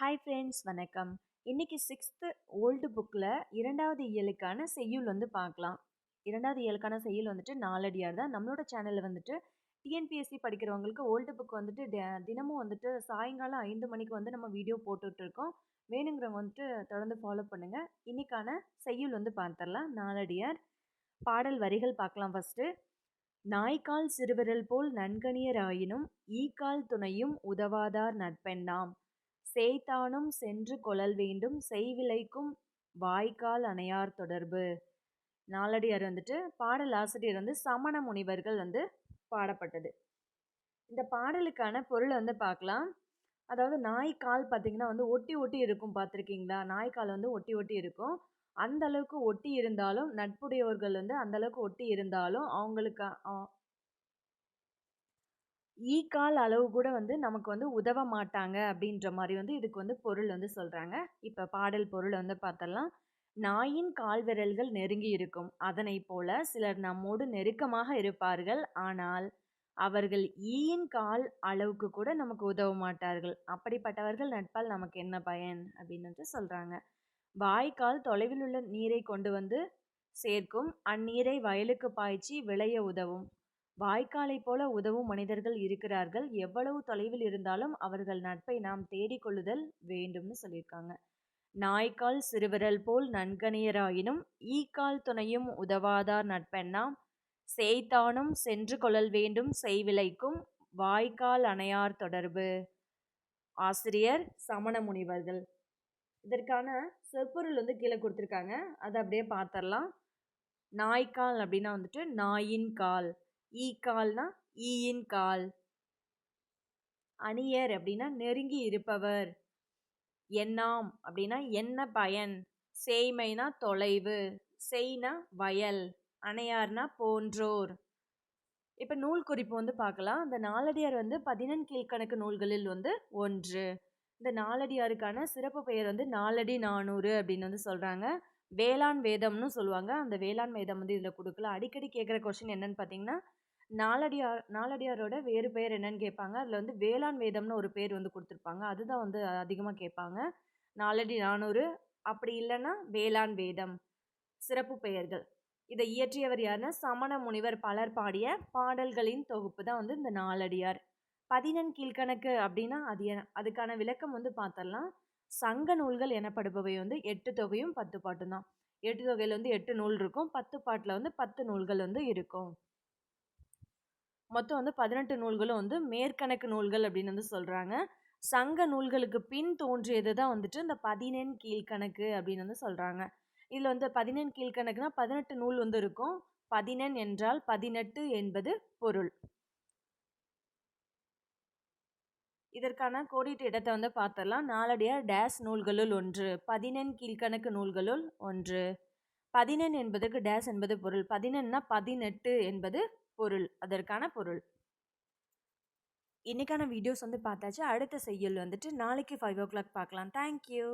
Hi friends, வணக்கம். இன்னைக்கு 6th old புக்கில் 2வது இயலுக்கான செய்யுள் பார்க்கலாம். 2வது இயலுக்கான செய்யுள் நாலடியார் தான். நம்மளோட சேனலில் டிஎன்பிஎஸ்சி படிக்கிறவங்களுக்கு ஓல்டு புக் தினமும் சாயங்காலம் 5 மணிக்கு நம்ம வீடியோ போட்டுட்ருக்கோம். வேணுங்கிறவங்க தொடர்ந்து ஃபாலோ பண்ணுங்கள். இன்னைக்கான செய்யுள் பார்த்துடலாம். நாலடியார் பாடல் வரிகள் பார்க்கலாம். ஃபஸ்ட்டு, நாய்க்கால் சிறுவிரல் போல் நன்கணியராயினும் ஈக்கால் துணையும் உதவாதார் நட்பெண்ணாம், சேய்த்தானும் சென்று கொளல் வேண்டும் செய்விலைக்கும் வாய்க்கால் அணையார் தொடர்பு. நாலடியார் பாடல் ஆசிரியர் சமண முனிவர்கள் பாடப்பட்டது. இந்த பாடலுக்கான பொருள் பார்க்கலாம். அதாவது நாய்க்கால் பார்த்தீங்கன்னா ஒட்டி ஒட்டி இருக்கும், பார்த்துருக்கீங்களா? நாய்க்கால் ஒட்டி ஒட்டி இருக்கும். அந்த அளவுக்கு ஒட்டி இருந்தாலும், நட்புடையவர்கள் அந்த அளவுக்கு ஒட்டி இருந்தாலும் அவங்களுக்கு ஈக்கால் அளவு கூட நமக்கு உதவ மாட்டாங்க அப்படின்ற மாதிரி இதுக்கு பொருள் சொல்கிறாங்க. இப்போ பாடல் பொருள் பார்த்தரலாம். நாயின் கால் விரல்கள் நெருங்கி இருக்கும், அதனை போல சிலர் நம்மோடு நெருக்கமாக இருப்பார்கள். ஆனால் அவர்கள் ஈயின் கால் அளவுக்கு கூட நமக்கு உதவ மாட்டார்கள். அப்படிப்பட்டவர்கள் நட்பால் நமக்கு என்ன பயன் அப்படின்னு சொல்கிறாங்க. வாய்க்கால் தொலைவில் உள்ள நீரை கொண்டு சேர்க்கும், அந்நீரை வயலுக்கு பாய்ச்சி விளைய உதவும். வாய்க்காலை போல உதவும் மனிதர்கள் இருக்கிறார்கள். எவ்வளவு தொலைவில் இருந்தாலும் அவர்கள் நட்பை நாம் தேடிக்கொள்ளுதல் வேண்டும்னு சொல்லியிருக்காங்க. நாய்க்கால் சிறுவிரல் போல் நன்கணியராயினும் ஈக்கால் துணையும் உதவாதார் நட்பெண்ணாம், சேய்த்தானும் சென்று கொள்ளல் வேண்டும் செய்விலைக்கும் வாய்க்கால் அணையார் தொடர்பு. ஆசிரியர் சமண முனிவர்கள். இதற்கான சொற்பொருள் கீழே கொடுத்துருக்காங்க, அதை அப்படியே பார்த்துடலாம். நாய்க்கால் அப்படின்னா நாயின் கால், ஈக்கால்னா ஈயின் கால். அணியர் அப்படின்னா நெருங்கி இருப்பவர். எண்ணாம் அப்படின்னா என்ன பயன். சேய்மைனா தொலைவு, செய்னா வயல், அணையார்னா போன்றோர். இப்போ நூல் குறிப்பு பார்க்கலாம். இந்த நாலடியார் 14 கீழ்கணக்கு நூல்களில் ஒன்று. இந்த நாலடியாருக்கான சிறப்பு பெயர் நாலடி 400 அப்படின்னு சொல்கிறாங்க. வேளாண் வேதம்னு சொல்லுவாங்க. அந்த வேளாண் வேதம் இதில் கொடுக்கல. அடிக்கடி கேட்குற கொஸ்டின் என்னன்னு பார்த்தீங்கன்னா, நாலடியாரோட வேறு பெயர் என்னன்னு கேட்பாங்க. அதில் வேளாண் வேதம்னு ஒரு பேர் கொடுத்துருப்பாங்க. அதுதான் அதிகமாக கேட்பாங்க. நாலடி 400, அப்படி இல்லைன்னா வேளாண் வேதம். சிறப்பு பெயர்கள். இதை இயற்றியவர் யாருன்னா சமண முனிவர் பலர் பாடிய பாடல்களின் தொகுப்பு தான் இந்த நாலடியார். 14 கீழ்கணக்கு அப்படின்னா அதுக்கான விளக்கம் பார்த்தரலாம். சங்க நூல்கள் எனப்படுபவை 8 தொகையும் 10 பாட்டும் தான். 8 தொகையில் 8 நூல் இருக்கும், 10 பாட்டில் 10 நூல்கள் இருக்கும். மொத்தம் 18 நூல்களும் மேற்கணக்கு நூல்கள் அப்படின்னு சொல்கிறாங்க. சங்க நூல்களுக்கு பின் தோன்றியது தான் இந்த 14 கீழ்கணக்கு அப்படின்னு சொல்கிறாங்க. இதில் 14 கீழ்கணக்குனா 18 நூல் இருக்கும். 14 என்றால் 18 என்பது பொருள். இதற்கான கோடிட்ட இடத்தை பார்த்துடலாம். நாலடியார் டேஸ் நூல்களுள் ஒன்று, 14 கீழ்கணக்கு நூல்களுள் ஒன்று. 14 என்பதற்கு டேஸ் என்பது பொருள். 14னா 18 என்பது பொருள், அதற்கான பொருள். இன்னைக்கான வீடியோஸ் பார்த்தாச்சு. அடுத்த செய்யுள் நாளைக்கு 5 o'clock பார்க்கலாம். தேங்க்யூ.